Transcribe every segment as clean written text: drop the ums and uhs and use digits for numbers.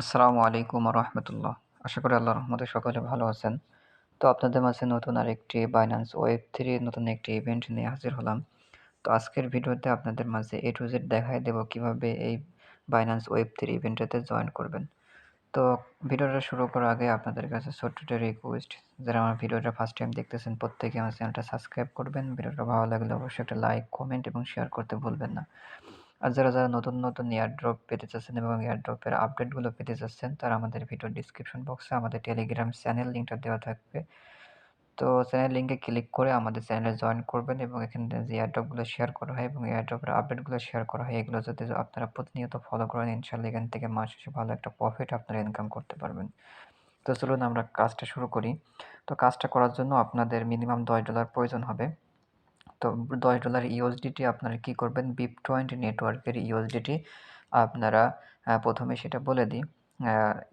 আসসালামু আলাইকুম রহমতুল্লাহ। আশা করি আল্লাহর রহমতে সকলে ভালো আছেন। তো আপনাদের মাঝে নতুন আরেকটি বাইন্যান্স ওয়েব থ্রি নতুন একটি ইভেন্ট নিয়ে হাজির হলাম। তো আজকের ভিডিওতে আপনাদের মাঝে এ টু জেড দেখাই দেব কিভাবে এই বাইন্যান্স ওয়েব থ্রি ইভেন্টটাতে জয়েন করবেন। তো ভিডিওটা শুরু করার আগে আপনাদের কাছে ছোট্ট একটা রিকোয়েস্ট, যারা আমার ভিডিওটা ফার্স্ট টাইম দেখতেছেন প্রত্যেকে আমার চ্যানেলটা সাবস্ক্রাইব করবেন। ভিডিওটা ভালো লাগলে অবশ্যই একটা লাইক, কমেন্ট এবং শেয়ার করতে ভুলবেন না। আর যারা নতুন এয়ারড্রপ পেতে চাচ্ছেন এবং এয়ারড্রপের আপডেটগুলো পেতে চাচ্ছেন, তারা আমাদের ভিডিওর ডিসক্রিপশন বক্সে আমাদের টেলিগ্রাম চ্যানেল লিঙ্কটা দেওয়া থাকবে। তো চ্যানেল লিঙ্কে ক্লিক করে আমাদের চ্যানেলে জয়েন করবেন এবং এখানে যে এয়ারড্রপগুলো শেয়ার করা হয় এবং এয়ারড্রপের আপডেটগুলো শেয়ার করা হয়, এগুলো যদি আপনারা প্রতিনিয়ত ফলো করেন, ইনশাআল্লাহ এখান থেকে মাস শেষে ভালো একটা প্রফিট আপনারা ইনকাম করতে পারবেন। তো চলুন আমরা কাজটা শুরু করি। তো কাজটা করার জন্য আপনাদের মিনিমাম $10 প্রয়োজন হবে। তো $10 ইউএসডিটি আপনারা কি করবেন, বিটটয়েন্ট নেটওয়ার্কের ইউএসডিটি আপনারা প্রথমে সেটা বলে দিই।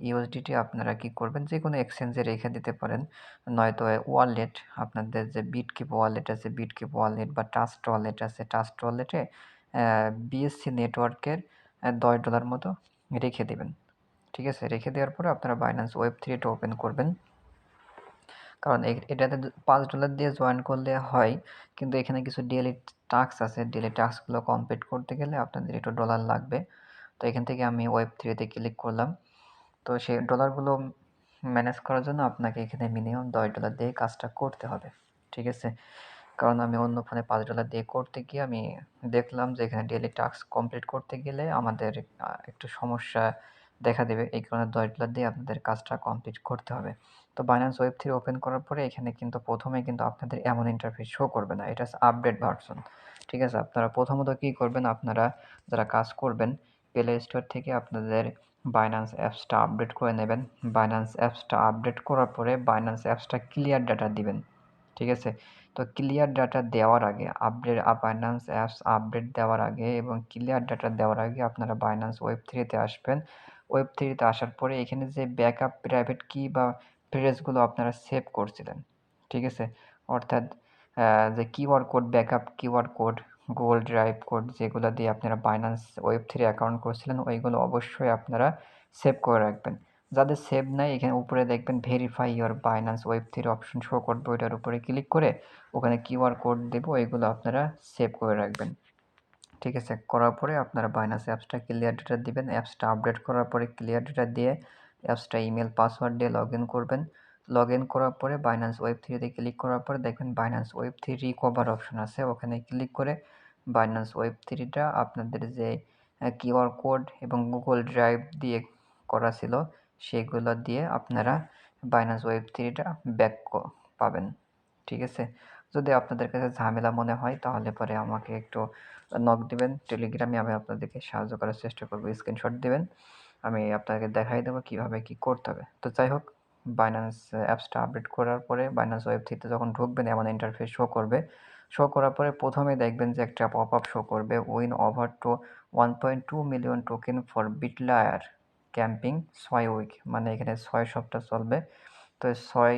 ইউএসডিটি আপনারা কি করবেন, যে কোনো এক্সচেঞ্জে রেখে দিতে পারেন, নয়তো ওয়ালেট, আপনাদের যে বিটকিপ ওয়ালেট আছে, বিটকিপ ওয়ালেট বা ট্রাস্ট ওয়ালেট আছে, ট্রাস্ট ওয়ালেটে বিএসসি নেটওয়ার্কের $10 মতো রেখে দেবেন। ঠিক আছে, রেখে দেওয়ার পরে আপনারা বাইন্যান্স ওয়েব থ্রিটা ওপেন করবেন। কারণ এটাতে $5 দিয়ে জয়েন করলে হয়, কিন্তু এখানে কিছু ডেইলি টাস্ক আছে। ডেইলি টাস্কগুলো কমপ্লিট করতে গেলে আপনাদের একটু ডলার লাগবে। তো এখান থেকে আমি ওয়েব থ্রিতে ক্লিক করলাম। তো সেই ডলারগুলো ম্যানেজ করার জন্য আপনাকে এখানে মিনিমাম $10 দিয়ে কাজটা করতে হবে। ঠিক আছে, কারণ আমি অন্য ফোনে $5 দিয়ে করতে গিয়ে আমি দেখলাম যে এখানে ডেইলি টাস্ক কমপ্লিট করতে গেলে আমাদের একটু সমস্যা দেখা দেবে। এই কারণে $10 দিয়ে আপনাদের কাজটা কমপ্লিট করতে হবে। তো বাইন্যান্স ওয়েব থ্রি ওপেন করার পরে এখানে কিন্তু প্রথমে কিন্তু আপনাদের এমন ইন্টারফেস শো করবে না, এটা হচ্ছে আপডেট ভার্সন। ঠিক আছে, আপনারা প্রথমত কী করবেন, আপনারা যারা কাজ করবেন প্লে স্টোর থেকে আপনাদের বাইন্যান্স অ্যাপসটা আপডেট করে নেবেন। বাইন্যান্স অ্যাপসটা আপডেট করার পরে বাইন্যান্স অ্যাপসটা ক্লিয়ার ডাটা দিবেন। ঠিক আছে, তো ক্লিয়ার ডাটা দেওয়ার আগে বাইন্যান্স অ্যাপস আপডেট দেওয়ার আগে এবং ক্লিয়ার ডাটা দেওয়ার আগে আপনারা বাইন্যান্স ওয়েব থ্রিতে আসবেন। ওয়েব থ্রিতে আসার পরে এখানে যে ব্যাকআপ প্রাইভেট কি বা ফ্রেজগুলো আপনারা সেভ করছিলেন, ঠিক আছে, অর্থাৎ যে QR code, backup QR code, Google drive code, যেগুলো দিয়ে আপনারা বাইন্যান্স ওয়েব থ্রি অ্যাকাউন্ট করছিলেন, ওইগুলো অবশ্যই আপনারা সেভ করে রাখবেন। যাদের সেভ নাই, এখানে উপরে দেখবেন verify your Binance web three option show করবে, ওইটার উপরে ক্লিক করে ওখানে কিউআর কোড দেবো, ওইগুলো আপনারা সেভ করে রাখবেন। ঠিক আছে, করার পরে আপনারা বাইন্যান্স অ্যাপসটা ক্লিয়ার ডেটা দিবেন। অ্যাপসটা আপডেট করার পরে ক্লিয়ার ডেটা দিয়ে অ্যাপসটা ইমেল পাসওয়ার্ড দিয়ে লগ ইন করবেন। লগ ইন করার পরে বাইন্যান্স ওয়েব থ্রিতে ক্লিক করার পরে দেখবেন Binance web three recover option আছে, ওখানে ক্লিক করে বাইন্যান্স ওয়েব থ্রিটা আপনাদের যে কিউআর কোড এবং গুগল ড্রাইভ দিয়ে করা ছিল সেগুলো দিয়ে আপনারা বাইন্যান্স ওয়েব থ্রিটা ব্যাক পাবেন। ঠিক আছে, যদি আপনাদের কাছে ঝামেলা মনে হয় তাহলে পরে আমাকে একটু নক দিবেন টেলিগ্রামে, আমি আপনাদেরকে সাহায্য করার চেষ্টা করব। স্ক্রিনশট দিবেন, আমি আপনাকে দেখাই দেবো কীভাবে কী করতে হবে। তো যাই হোক, বাইন্যান্স অ্যাপসটা আপডেট করার পরে বাইন্যান্স ওয়েব থ্রিতে যখন ঢুকবেন এমন ইন্টারফেস শো করবে। শো করার পরে প্রথমে দেখবেন যে একটা পপ আপ শো করবে, win over to 1.2 million token for Bitlayer camping 6 week, মানে এখানে 6 সপ্তাহ চলবে। তো 6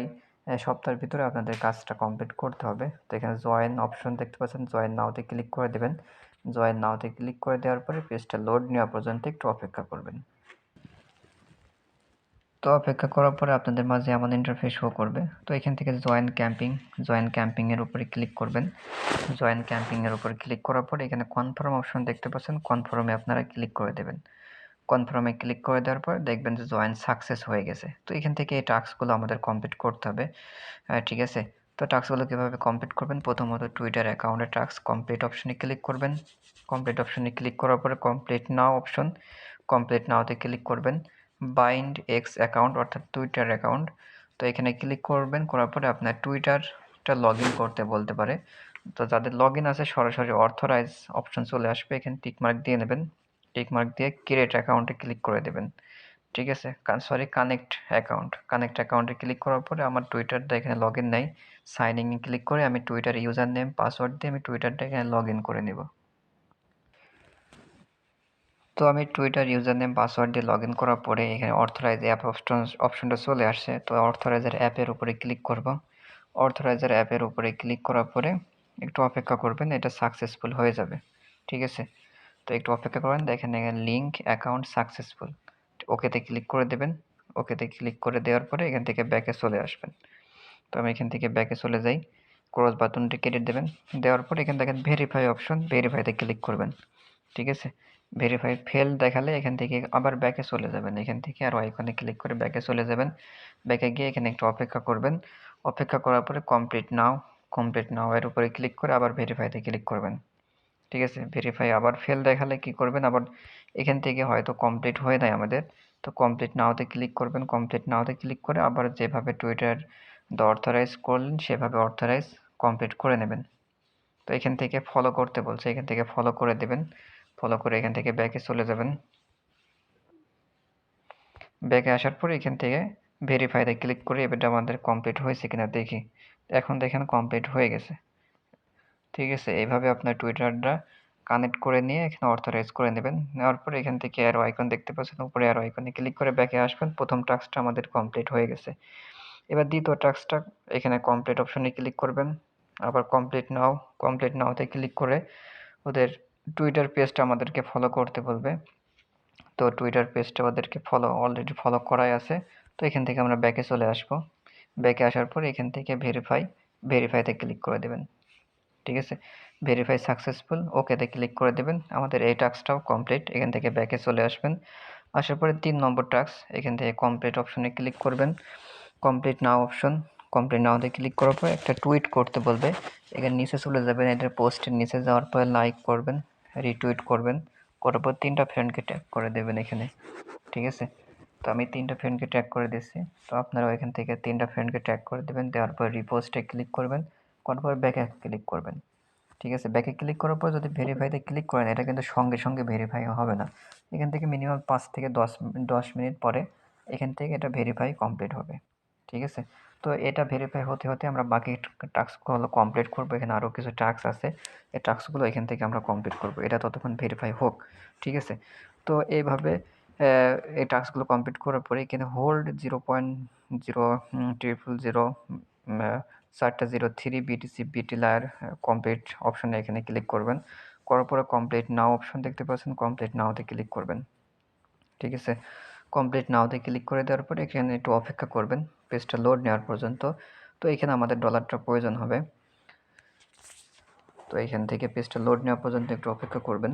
সপ্তাহের ভিতরে আপনাদের কাজটা কমপ্লিট করতে হবে। তো এখানে জয়েন অপশন দেখতে পাচ্ছেন, জয়েন নাওতে ক্লিক করে দেবেন। জয়েন নাওতে ক্লিক করে দেওয়ার পরে পেজটা লোড নেওয়া পর্যন্ত একটু অপেক্ষা করবেন। তো অপেক্ষা করার পরে আপনাদের মাঝে এমন ইন্টারফেস শো করবে। তো এখান থেকে জয়েন ক্যাম্পিংয়ের উপরে ক্লিক করবেন। জয়েন ক্যাম্পিংয়ের উপরে ক্লিক করার পরে এখানে কনফার্ম অপশন দেখতে পাচ্ছেন, কনফার্মে আপনারা ক্লিক করে দেবেন। কনফার্মে ক্লিক করে দেওয়ার পর দেখবেন যে জয়েন সাকসেস হয়ে গেছে। তো এখান থেকে এই টাস্কগুলো আমাদের কমপ্লিট করতে হবে। ঠিক আছে, তো টাস্কগুলো কীভাবে কমপ্লিট করবেন, প্রথমত টুইটার অ্যাকাউন্টে টাস্ক কমপ্লিট অপশনে ক্লিক করবেন। কমপ্লিট অপশনে ক্লিক করার পরে কমপ্লিট নাও অপশন, কমপ্লিট নাওতে ক্লিক করবেন। বাইন্ড এক্স অ্যাকাউন্ট অর্থাৎ টুইটার অ্যাকাউন্ট, তো এখানে ক্লিক করবেন। করার পরে আপনার টুইটারটা লগ ইন করতে বলতে পারে। তো যাদের লগ ইন আছে সরাসরি অথরাইজ অপশন চলে আসবে, এখানে টিকমার্ক দিয়ে নেবেন। টিকমার্ক দিয়ে ক্রিয়েট অ্যাকাউন্টে ক্লিক করে দেবেন। ঠিক আছে, কানেক্ট অ্যাকাউন্টে ক্লিক করার পরে আমার টুইটারটা এখানে লগ ইন নেই, সাইন ইন ক্লিক করে আমি টুইটার ইউজার নেম পাসওয়ার্ড দিয়ে আমি টুইটারটা এখানে লগ ইন করে নেব। তো আমি টুইটার ইউজার নেম পাসওয়ার্ড দিয়ে লগ ইন করার পরে এখানে অথরাইজ অ্যাপ অপশনটা চলে আসছে। তো অথরাইজার অ্যাপের উপরে ক্লিক করব। অথরাইজার অ্যাপের উপরে ক্লিক করার পরে একটু অপেক্ষা করবেন, এটা সাকসেসফুল হয়ে যাবে। ঠিক আছে, তো একটু অপেক্ষা করেন, দেখেন এখানে লিঙ্ক অ্যাকাউন্ট সাকসেসফুল ওকেতে ক্লিক করে দেবেন। ওকেতে ক্লিক করে দেওয়ার পরে এখান থেকে ব্যাকে চলে আসবেন। তো আমি এখান থেকে ব্যাকে চলে যাই। ক্রস বাটনটি কেটে দেবেন। দেওয়ার পর এখানে দেখেন ভেরিফাই অপশন, ভেরিফাইতে ক্লিক করবেন। ঠিক আছে? ভেরিফাই ফেল দেখালে এখান থেকে আবার ব্যাকে চলে যাবেন। এখান থেকে আরও আইকনে ক্লিক করে ব্যাকে চলে যাবেন। ব্যাকে গিয়ে এখানে একটু অপেক্ষা করবেন। অপেক্ষা করার পরে কমপ্লিট নাও এর উপরে ক্লিক করে আবার ভেরিফাইতে ক্লিক করবেন। ঠিক আছে? ভেরিফাই আবার ফেল দেখালে কি করবেন, আবার এখান থেকে হয়তো কমপ্লিট হয়ে নাই আমাদের। তো কমপ্লিট নাওতে ক্লিক করবেন। কমপ্লিট নাওতে ক্লিক করে আবার যেভাবে টুইটার অথরাইজ করলেন সেভাবে অথরাইজ কমপ্লিট করে নেবেন। তো এখান থেকে ফলো করতে বলছে, এখান থেকে ফলো করে দেবেন। ফলো করে এখান থেকে ব্যাকে চলে যাবেন। ব্যাকে আসার পরে এখান থেকে ভেরিফাইতে ক্লিক করে এবারটা আমাদের কমপ্লিট হয়েছে কিনা দেখি। এখন দেখেন কমপ্লিট হয়ে গেছে। ঠিক আছে? এইভাবে আপনার টুইটারটা কানেক্ট করে নিয়ে এখানে অথরাইজ করে নেবেন। নেওয়ার পরে এখান থেকে অ্যারো আইকন দেখতে পাচ্ছেন, উপরে অ্যারো আইকনে ক্লিক করে ব্যাকে আসবেন। প্রথম টাস্কটা আমাদের কমপ্লিট হয়ে গেছে। এবার দ্বিতীয় টাস্কটা এখানে কমপ্লিট অপশনে ক্লিক করবেন। আবার কমপ্লিট নাওতে ক্লিক করে ওদের টুইটার পেজটা আমাদেরকে ফলো করতে বলবে। তো টুইটার পেজটা ওদেরকে অলরেডি ফলো করাই আছে। তো এখান থেকে আমরা ব্যাকে চলে আসব। ব্যাকে আসার পর এখান থেকে ভেরিফাইতে ক্লিক করে দেবেন। ঠিক আছে? ভেরিফাই সাকসেসফুল, ওকেতে ক্লিক করে দেবেন। আমাদের এই টাস্কটাও কমপ্লিট। এখান থেকে ব্যাকে চলে আসবেন। আসার পরে ৩ নম্বর টাস্ক, এখান থেকে কমপ্লিট অপশনে ক্লিক করবেন। কমপ্লিট নাওতে ক্লিক করার পর একটা টুইট করতে বলবে। এখানে নিচে চলে যাবেন, এটার পোস্টের নিচে যাওয়ার পরে লাইক করবেন, রিটুইট করবেন। করার পর ৩টা ফ্রেন্ডকে ট্যাগ করে দেবেন এখানে। ঠিক আছে? তো আমি ৩টা ফ্রেন্ডকে ট্যাগ করে দিচ্ছি। তো আপনারাও এখান থেকে ৩টা ফ্রেন্ডকে ট্যাগ করে দেবেন। দেওয়ার পর রিপোস্টে ক্লিক করবেন। করার পর ব্যাকে ক্লিক করবেন। ঠিক আছে? ব্যাকে ক্লিক করার পর যদি ভেরিফাইতে ক্লিক করেন, এটা কিন্তু সঙ্গে সঙ্গে ভেরিফাই হবে না। এখান থেকে মিনিমাম ৫ থেকে ১০ মিনিট পরে এখান থেকে এটা ভেরিফাই কমপ্লিট হবে। ঠিক আছে? তো এটা ভেরিফাই হতে হতে আমরা বাকি টাস্কগুলো কমপ্লিট করব। এখানে আরও কিছু টাস্ক আছে। এই টাস্কগুলো এখান থেকে আমরা কমপ্লিট করব। এটা ততক্ষণ ভেরিফাই হোক। ঠিক আছে? তো এইভাবে এই টাস্কগুলো কমপ্লিট করার পরে এখানে হোল্ড 0.00000 4টা 03 বিটিসি বিটি লেয়ার কমপ্লিট অপশনে এখানে ক্লিক করবেন। করার পরে কমপ্লিট নাও অপশন দেখতে পাচ্ছেন, কমপ্লিট নাওতে ক্লিক করবেন। ঠিক আছে? কমপ্লিট নাওতে ক্লিক করে দেওয়ার পরে এখানে একটু অপেক্ষা করবেন পেজটা লোড নেওয়ার পর্যন্ত। তো এখানে আমাদের ডলারটা প্রয়োজন হবে। তো এখান থেকে পেজটা লোড নেওয়া পর্যন্ত একটু অপেক্ষা করবেন।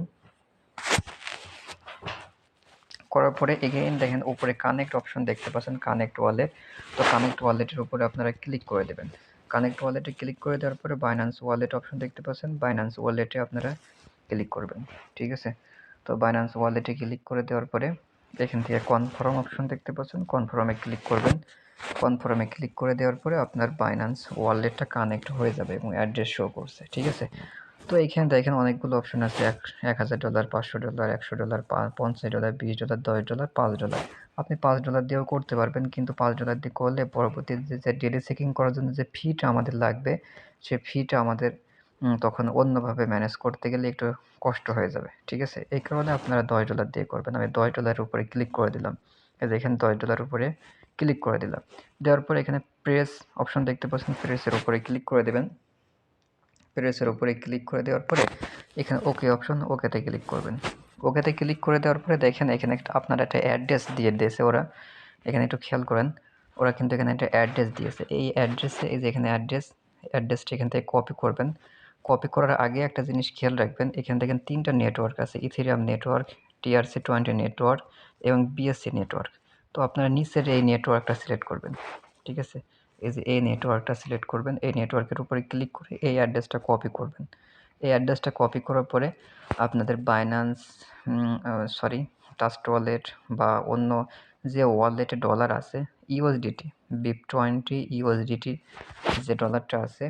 করার পরে এগেইন দেখেন উপরে কানেক্ট অপশন দেখতে পাচ্ছেন, কানেক্ট ওয়ালেট। তো কানেক্ট ওয়ালেটের উপরে আপনারা ক্লিক করে দেবেন। কানেক্ট ওয়ালেটে ক্লিক করে দেওয়ার পরে বাইন্যান্স ওয়ালেট অপশন দেখতে পাচ্ছেন, বাইন্যান্স ওয়ালেটে আপনারা ক্লিক করবেন। ঠিক আছে? তো বাইন্যান্স ওয়ালেটে ক্লিক করে দেওয়ার পরে এখান থেকে কনফার্ম অপশন দেখতে পাচ্ছেন, কনফার্মে ক্লিক করবেন। কনফার্মে ক্লিক করে দেওয়ার পরে আপনার বাইন্যান্স ওয়ালেটটা কানেক্ট হয়ে যাবে এবং অ্যাড্রেস শো করছে। ঠিক আছে? তো এইখানে দেখেন অনেকগুলো অপশন আছে, $১,০০০, $৫০০, $১০০, $৫০, $২০, $১০, $৫। আপনি $৫ দিয়েও করতে পারবেন, কিন্তু $৫ দিয়ে করলে পরবর্তীতে যে ডেলি চেকিং করার জন্য যে ফিটা আমাদের লাগবে, সে ফিটা আমাদের তখন অন্যভাবে ম্যানেজ করতে গেলে একটু কষ্ট হয়ে যাবে। ঠিক আছে? এই কারণে আপনারা $১০ দিয়ে করবেন। আমি $১০ উপরে ক্লিক করে দিলাম। এই যে এখানে $১০ উপরে ক্লিক করে দিলাম। দেওয়ার পরে এখানে প্রেস অপশন দেখতে পাচ্ছেন, প্রেসের উপরে ক্লিক করে দেবেন। প্রেসের উপরে ক্লিক করে দেওয়ার পরে এখানে ওকে অপশন, ওকেতে ক্লিক করবেন। ওকেতে ক্লিক করে দেওয়ার পরে দেখেন এখানে আপনার একটা অ্যাড্রেস দিয়ে দিয়েছে ওরা। এখানে একটু খেয়াল করেন, ওরা কিন্তু এখানে একটা অ্যাড্রেস দিয়েছে। এই অ্যাড্রেসে এই যে এখানে অ্যাড্রেসটা এখান থেকে কপি করবেন। কপি করার আগে একটা জিনিস খেয়াল রাখবেন, এখানে দেখেন 3টা নেটওয়ার্ক আছে, ইথেরিয়াম নেটওয়ার্ক, TRC20 নেটওয়ার্ক এবং BSC নেটওয়ার্ক। তো আপনারা নিচের এই নেটওয়ার্কটা সিলেক্ট করবেন। ঠিক আছে? এই যে এই নেটওয়ার্কটা সিলেক্ট করবেন, এই নেটওয়ার্কের উপরে ক্লিক করে এই অ্যাড্রেসটা কপি করবেন। এই অ্যাড্রেসটা কপি করার পরে আপনাদের বাইন্যান্স ট্রাস্ট ওয়ালেট বা অন্য যে ওয়ালেটে ডলার আছে, ইউএসডিটি, BIP20 ইউএসডিটি যে ডলারটা আছে,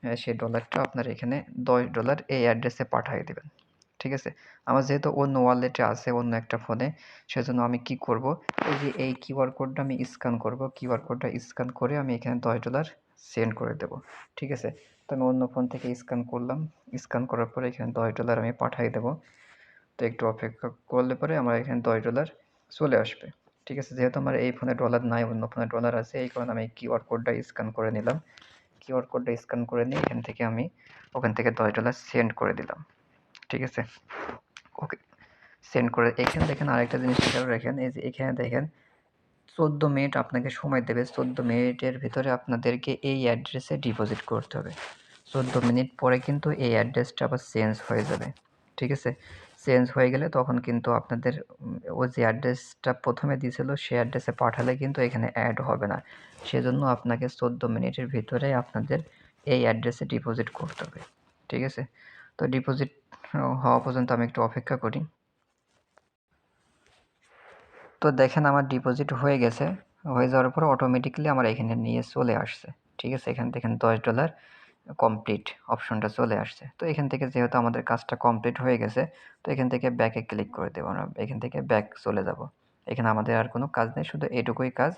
সেই ডলারটা আপনারা এখানে $10 এই অ্যাড্রেসে পাঠিয়ে দেবেন। ঠিক আছে? আমার যেহেতু অন্য ওয়ালেটে আছে অন্য একটা ফোনে, সেজন্য আমি কি করব, এই যে এই কিউআর কোডটা আমি স্ক্যান করব। কিউআর কোডটা স্ক্যান করে আমি এখানে $10 সেন্ড করে দেব। ঠিক আছে? তো আমি অন্য ফোন থেকে স্ক্যান করলাম। স্ক্যান করার পরে এখানে $10 আমি পাঠিয়ে দেব। তো একটু অপেক্ষা করলে পরে আমার এখানে $10 চলে আসবে। ঠিক আছে? যেহেতু আমার এই ফোনে ডলার নাই, অন্য ফোনে ডলার আছে, এই কারণে আমি কিউআর কোডটা স্ক্যান করে নিলাম। কিউআর কোডটা স্ক্যান করে নিয়ে এখান থেকে আমি ওখান থেকে $10 সেন্ড করে দিলাম। ঠিক আছে? ওকে। সেন্ড করে। এখানে দেখেন আরেকটা জিনিস খেয়াল রাখেন, এই যে এখানে দেখেন 14 মিনিট আপনাকে সময় দেবে। 14 মিনিটের ভিতরে আপনাদেরকে এই অ্যাড্রেসে ডিপোজিট করতে হবে। 14 মিনিট পরে কিন্তু এই অ্যাড্রেসটা আবার চেঞ্জ হয়ে যাবে। ঠিক আছে? চেঞ্জ হয়ে গেলে তখন কিন্তু আপনাদের ও যে অ্যাড্রেসটা ১ম এ দিয়েছিল সে অ্যাড্রেসে পাঠালে কিন্তু এখানে এড হবে না। সেজন্য আপনাকে 14 মিনিটের ভিতরে আপনাদের এই অ্যাড্রেসে ডিপোজিট করতে হবে। ঠিক আছে? তো ডিপোজিট হওয়া পর্যন্ত আমি একটু অপেক্ষা করি। তো দেখেন আমার ডিপোজিট হয়ে গেছে। হয়ে যাওয়ার পরে অটোমেটিক্যালি আমার এখানে নিয়ে চলে আসছে। ঠিক আছে? এখানে দেখেন $10 কমপ্লিট অপশনটা চলে আসছে। তো এখান থেকে যেহেতু আমাদের কাজটা কমপ্লিট হয়ে গেছে, তো এখান থেকে ব্যাকে ক্লিক করে দেব আমরা। এখান থেকে ব্যাক চলে যাব। এখানে আমাদের আর কোনো কাজ নেই, শুধু এটুকুই কাজ।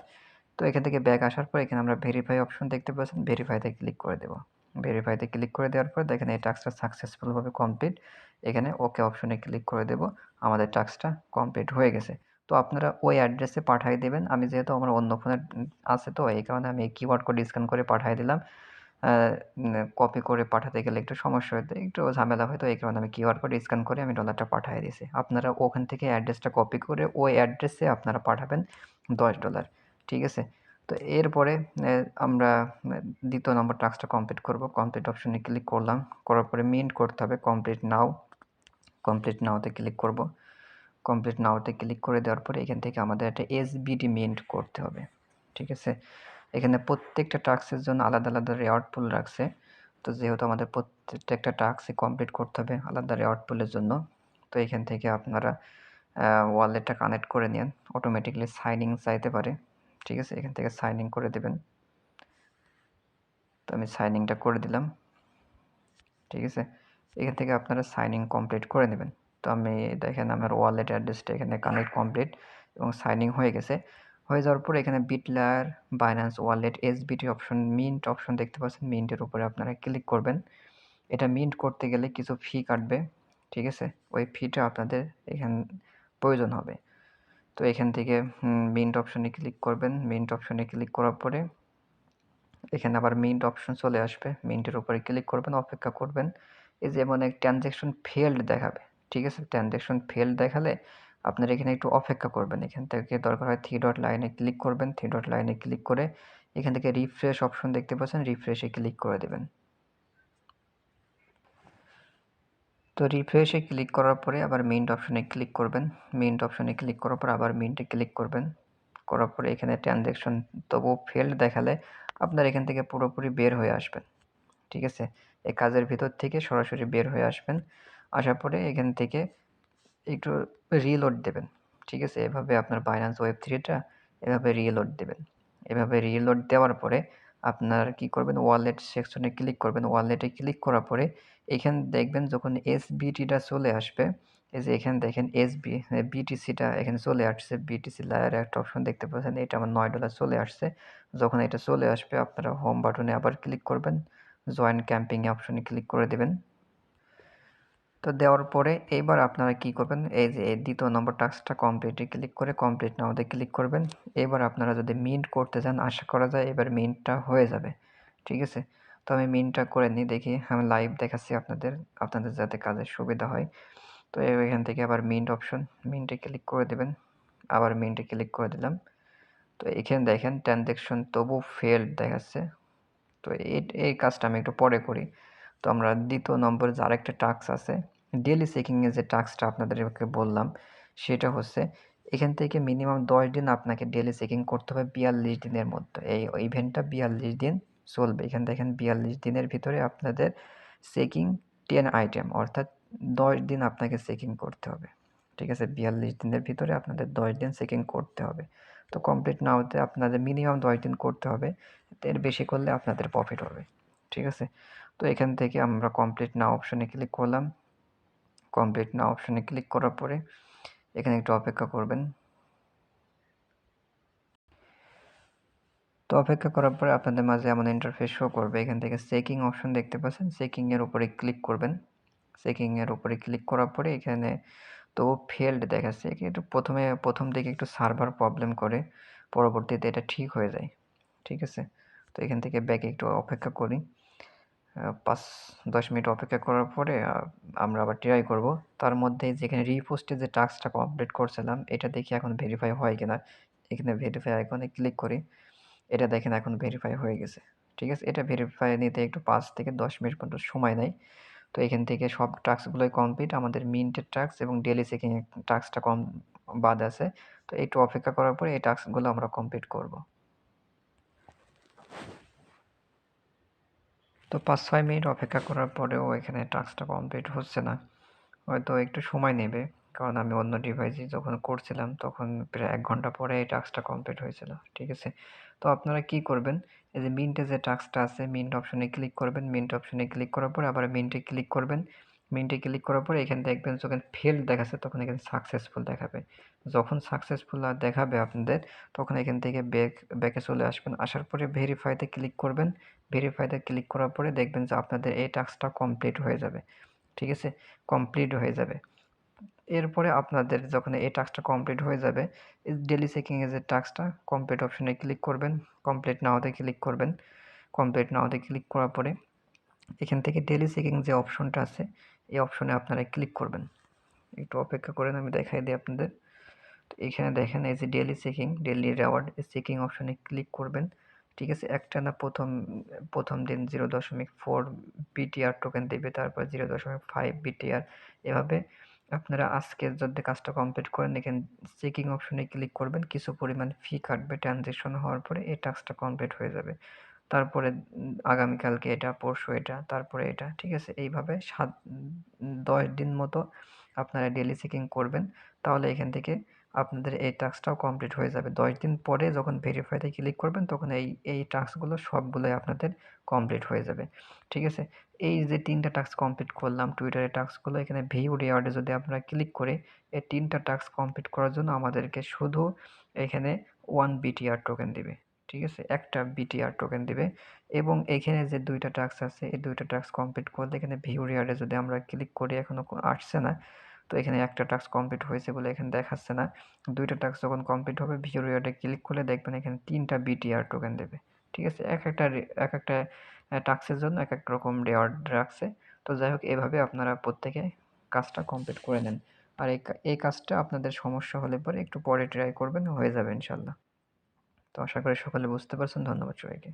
তো এখান থেকে ব্যাক আসার পর এখানে আমরা ভেরিফাই অপশন দেখতে পাচ্ছেন, ভেরিফাইতে ক্লিক করে দেব। ভেরিফাইতে ক্লিক করে দেওয়ার পর দেখেন এই টাস্কটা সাকসেসফুলভাবে কমপ্লিট। এখানে ওকে অপশনে ক্লিক করে দেব। আমাদের টাস্কটা কমপ্লিট হয়ে গেছে। তো আপনারা ওই অ্যাড্রেসে পাঠায় দেবেন। আমি যেহেতু আমার অন্য ফোনে আছে, তো এই কারণে আমি কিউআর কোড স্ক্যান করে পাঠায় দিলাম। আ কপি করে পাঠাতে গেলে একটু সমস্যা হতো, একটু ঝামেলা হতো। এই কারণে আমি কিউআর কোড স্ক্যান করে আমি ডলারটা পাঠায় দিয়েছি। আপনারা ওখান থেকে অ্যাড্রেসটা কপি করে ওই অ্যাড্রেসে আপনারা পাঠাবেন $10। ঠিক আছে? তো এরপরে এ আমরা ২য় নম্বর টাস্কটা কমপ্লিট করব। কমপ্লিট অপশনে ক্লিক করলাম। করার পরে মিন্ট করতে হবে কমপ্লিট নাও। কমপ্লিট নাওতে ক্লিক করব। কমপ্লিট নাওতে ক্লিক করে দেওয়ার পরে এখান থেকে আমাদের একটা এসবিটি মিন্ট করতে হবে। ঠিক আছে? এখানে প্রত্যেকটা টাস্কের জন্য আলাদা, আলাদা রেওয়ার্ড পুল রাখছে। তো যেহেতু আমাদের প্রত্যেকটা টাস্কই কমপ্লিট করতে হবে আলাদা রেওয়ার্ড পুলের জন্য। তো এখান থেকে আপনারা ওয়ালেটটা কানেক্ট করে নিয়েন। অটোমেটিক্যালি সাইন ইন চাইতে পারে। ঠিক আছে? এখান থেকে সাইন ইন করে দিবেন। তো আমি সাইন ইনটা করে দিলাম। ঠিক আছে? এখান থেকে আপনারা সাইন ইন কমপ্লিট করে নেবেন। তো আমি দেখেন আমার ওয়ালেট অ্যাড্রেসটা এখানে কানেক্ট কমপ্লিট এবং সাইন ইন হয়ে গেছে। হয়ে যাওয়ার পরে এখানে Bitlayer, Binance wallet, SBT option, mint option দেখতে পাচ্ছেন। মিন্টের উপরে আপনারা ক্লিক করবেন। এটা মিন্ট করতে গেলে কিছু ফি কাটবে। ঠিক আছে? ওই ফিটা আপনাদের এখান প্রয়োজন হবে। তো এখান থেকে মিন্ট অপশনে ক্লিক করবেন। মিন্ট অপশনে ক্লিক করার পরে এখানে আবার মিন্ট অপশন চলে আসবে। মিন্টের উপরে ক্লিক করবেন, অপেক্ষা করবেন। এই যে এমন এক ট্রান্সেকশন ফেইল্ড দেখাবে। ঠিক আছে? ট্রান্সেকশন ফেইল্ড দেখালে আপনারা এখানে একটু অপেক্ষা করবেন। এখান থেকে দরকার হয় 3 ডট লাইনে ক্লিক করবেন। 3 ডট লাইনে ক্লিক করে এখান থেকে রিফ্রেশ অপশন দেখতে পাচ্ছেন, রিফ্রেশে ক্লিক করে দেবেন। তো রিফ্রেশে ক্লিক করার পরে আবার মিন্ট অপশনে ক্লিক করবেন। মিন্ট অপশনে ক্লিক করার পর আবার মিন্টে ক্লিক করবেন। করার পরে এখানে ট্রান্সেকশন তবুও ফেইল্ড দেখালে আপনারা এখান থেকে পুরোপুরি বের হয়ে আসবেন। ঠিক আছে? এই কাজের ভিতর থেকে সরাসরি বের হয়ে আসবেন। আসার পরে এখান থেকে একটু রিলোড দেবেন। ঠিক আছে? এভাবে আপনার Binance Web3 টা এভাবে রিলোড দেবেন। এভাবে রিলোড দেওয়ার পরে আপনার কি করবেন, ওয়ালেট সেকশনে ক্লিক করবেন। ওয়ালেটে ক্লিক করার পরে এখানে দেখবেন যখন এসবিটি টা চলে আসবে, এই যে এখানে দেখেন বিটিসি টা এখানে চলে আসছে। বিটিসি লেয়ারে একটা অপশন দেখতে পাচ্ছেন। এটা আমার $9 চলে আসছে। যখন এটা চলে আসবে আপনারা হোম বাটনে আবার ক্লিক করবেন। জয়েন ক্যাম্পিং এ অপশনে ক্লিক করে দিবেন। তো দেওয়ার পরে এইবার আপনারা কি করবেন, এই যে ২য় নম্বর টাস্কটা কমপ্লিটে ক্লিক করে কমপ্লিট নাওতে ক্লিক করবেন। এবার আপনারা যদি মিন্ট করতে চান আশা করা যায় এবার মিন্টটা হয়ে যাবে। ঠিক আছে? তো আমি মিন্টটা করে নিই, দেখি আমি লাইভ দেখাচ্ছি আপনাদের, আপনাদের যাতে কাজের সুবিধা হয়। তো এখান থেকে আবার মিন্ট অপশন, মিন্টে ক্লিক করে দিবেন। আবার মিন্টে ক্লিক করে দিলাম। তো এখানে দেখেন ট্রান্সেকশন তবু ফেইল্ড দেখাচ্ছে। তো এই কাজটা আমি একটু পরে করি। তো আমরা ২য় নম্বরে যে আরেকটা টাস্ক আছে, ডেইলি চেকিং এর যে টাস্কটা আপনাদেরকে বললাম, সেটা হচ্ছে এখান থেকে মিনিমাম ১০ দিন আপনাকে ডেইলি চেকিং করতে হবে ৪২ দিনের মধ্যে। এই ইভেন্টটা ৪২ দিন চলবে। এখানে দেখেন ৪২ দিনের ভিতরে আপনাদের চেকিং 10 আইটেম অর্থাৎ ১০ দিন আপনাকে চেকিং করতে হবে। ঠিক আছে? ৪২ দিনের ভিতরে আপনাদের ১০ দিন চেকিং করতে হবে। তো কমপ্লিট না হতে আপনাদের মিনিমাম ১০ দিন করতে হবে। এর বেশি করলে আপনাদের প্রফিট হবে। ঠিক আছে? তো এখান থেকে আমরা কমপ্লিট নাও অপশনে ক্লিক করলাম। কমপ্লিট নাও অপশনে ক্লিক করার পরে এখানে একটু অপেক্ষা করবেন। তো অপেক্ষা করার পরে আপনাদের মাঝে এমন ইন্টারফেস শো করবে। এখান থেকে চেকিং অপশন দেখতে পাচ্ছেন। চেকিং এর উপরে ক্লিক করবেন। চেকিং এর উপরে ক্লিক করার পরে এখানে তো ফেইল্ড দেখাচ্ছে। একটু প্রথম দিকে একটু সার্ভার প্রবলেম করে। পরবর্তীতে এটা ঠিক হয়ে যায়। ঠিক আছে? তো এখান থেকে ব্যাকে একটু অপেক্ষা করি। 5-10 মিনিট অপেক্ষা করার পরে আমরা আবার ট্রাই করব। তার মধ্যে যেখানে রিপোস্টে যে টাস্কটা কমপ্লিট করছিলাম, এটা দেখি এখন ভেরিফাই হয় কিনা। এখানে ভেরিফাই আইকনে ক্লিক করি। এটা দেখেন এখন ভেরিফাই হয়ে গেছে। ঠিক আছে? এটা ভেরিফাই নিতে একটু 5 থেকে 10 মিনিট পর্যন্ত সময় নেয়। তো এখান থেকে সব টাস্কগুলোই কমপ্লিট। আমাদের মিন্টের টাস্ক এবং ডেইলি চেকিং এর টাস্কটা বাদ আছে। তো একটু অপেক্ষা করার পরে এই টাস্কগুলো আমরা কমপ্লিট করব। তো 5-6 মিনিট অপেক্ষা করার পরেও এখানে টাস্কটা কমপ্লিট হচ্ছে না। হয়তো একটু সময় নেবে। কারণ আমি অন্য ডিভাইসে যখন করছিলাম তখন প্রায় ১ ঘন্টা পরে এই টাস্কটা কমপ্লিট হয়েছিল। ঠিক আছে? তো আপনারা কি করবেন? এই যে মিন্টে যে টাস্কটা আছে মিন্ট অপশনে ক্লিক করবেন। মিন্ট অপশনে ক্লিক করার পরে আবার মিন্টে ক্লিক করবেন। মিন্টে ক্লিক করার পরে এখানে দেখবেন যখন ফেইল্ড দেখাচ্ছে তখন এখানে সাকসেসফুল দেখাবে। যখন সাকসেসফুল দেখাবে আপনাদের তখন এখান থেকে ব্যাকে চলে আসবেন। আসার পরে ভেরিফাইতে ক্লিক করবেন। ভেরিফাইতে ক্লিক করার পরে দেখবেন যে আপনাদের এই টাস্কটা কমপ্লিট হয়ে যাবে। ঠিক আছে? কমপ্লিট হয়ে যাবে। এরপরে আপনাদের যখন এই টাস্কটা কমপ্লিট হয়ে যাবে, এই ডেইলি চেকিং এর যে টাস্কটা কমপ্লিট অপশনে ক্লিক করবেন। কমপ্লিট নাওতে ক্লিক করবেন। কমপ্লিট নাওতে ক্লিক করার পরে এখান থেকে ডেইলি চেকিং যে অপশনটা আছে, এই অপশনে আপনারা ক্লিক করবেন। একটু অপেক্ষা করেন আমি দেখাই দিই আপনাদের। তো এখানে দেখেন এই যে daily checking, daily reward checking অপশনে ক্লিক করবেন। ঠিক আছে? একটানা প্রথম দিন 0.4 বিটিআর টোকেন দিবে, তারপর 0.5 বিটিআর। এভাবে আপনারা আজকে যদি কাজটা কমপ্লিট করেন এখানে চেকিং অপশনে ক্লিক করবেন। কিছু পরিমাণ ফি কাটবে ট্রানজ্যাকশন হওয়ার পরে এই টাস্কটা কমপ্লিট হয়ে যাবে। তারপরে আগামীকালকে এটা, পরশু এটা, তারপরে এটা। ঠিক আছে? এইভাবে 10 দিন মতো আপনারা ডেইলি চেকিং করবেন। তাহলে এখান থেকে আপনাদের এই টাস্কটাও কমপ্লিট হয়ে যাবে। 10 দিন পরে যখন ভেরিফাইতে ক্লিক করবেন তখন এই টাস্কগুলো সবগুলোই আপনাদের কমপ্লিট হয়ে যাবে। ঠিক আছে? এই যে ৩ টা টাস্ক কমপ্লিট করলাম টুইটারের টাস্কগুলো এখানে ভিউ রিওয়ার্ডে যদি আপনারা ক্লিক করে এই ৩ টা টাস্ক কমপ্লিট করার জন্য আমাদেরকে শুধু এখানে 1 বিটিআর টোকেন দিবে। ঠিক আছে? ১ টা বিটিআর টোকেন দিবে এবং এখানে যে ২ টা টাস্ক আছে এই ২ টা টাস্ক কমপ্লিট করলে এখানে ভিউ রিওয়ার্ডে যদি আমরা ক্লিক করি এখনো আসছে না। তো এখানে একটা টাস্ক কমপ্লিট হয়েছে বলে এখানে দেখাচ্ছে না। ২ টা টাস্ক যখন কমপ্লিট হবে ভিউ রিওয়ার্ডে ক্লিক করলে দেখবেন এখানে ৩ টা বিটিআর টোকেন দেবে। ঠিক আছে? একেকটা টাস্কের জন্য একেক রকম রিওয়ার্ড রাখছে। তো যাই হোক এভাবে আপনারা প্রত্যেকে কাজটা কমপ্লিট করে নেন। আর এই কাজটা আপনাদের সমস্যা হলে পরে একটু পরে ট্রাই করবেন, হয়ে যাবে ইনশাআল্লাহ। তো আশা করি সকলে বুঝতে পারছেন। ধন্যবাদ সবাইকে।